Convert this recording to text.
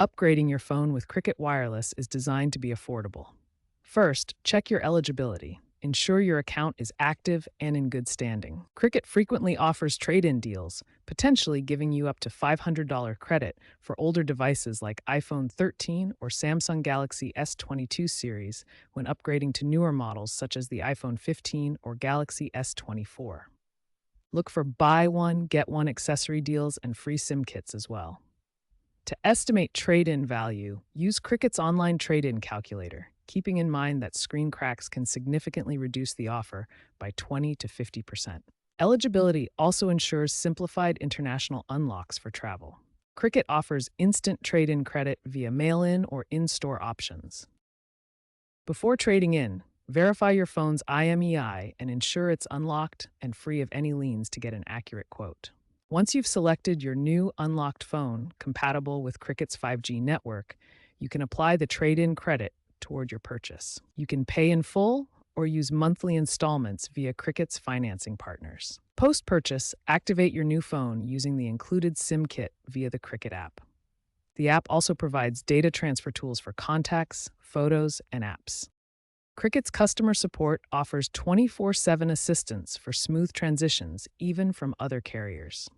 Upgrading your phone with Cricket Wireless is designed to be affordable. First, check your eligibility. Ensure your account is active and in good standing. Cricket frequently offers trade-in deals, potentially giving you up to $500 credit for older devices like iPhone 13 or Samsung Galaxy S22 series when upgrading to newer models such as the iPhone 15 or Galaxy S24. Look for buy one, get one accessory deals and free SIM kits as well. To estimate trade-in value, use Cricket's online trade-in calculator, keeping in mind that screen cracks can significantly reduce the offer by 20 to 50%. Eligibility also ensures simplified international unlocks for travel. Cricket offers instant trade-in credit via mail-in or in-store options. Before trading in, verify your phone's IMEI and ensure it's unlocked and free of any liens to get an accurate quote. Once you've selected your new unlocked phone compatible with Cricket's 5G network, you can apply the trade-in credit toward your purchase. You can pay in full or use monthly installments via Cricket's financing partners. Post-purchase, activate your new phone using the included SIM kit via the Cricket app. The app also provides data transfer tools for contacts, photos, and apps. Cricket's customer support offers 24/7 assistance for smooth transitions, even from other carriers.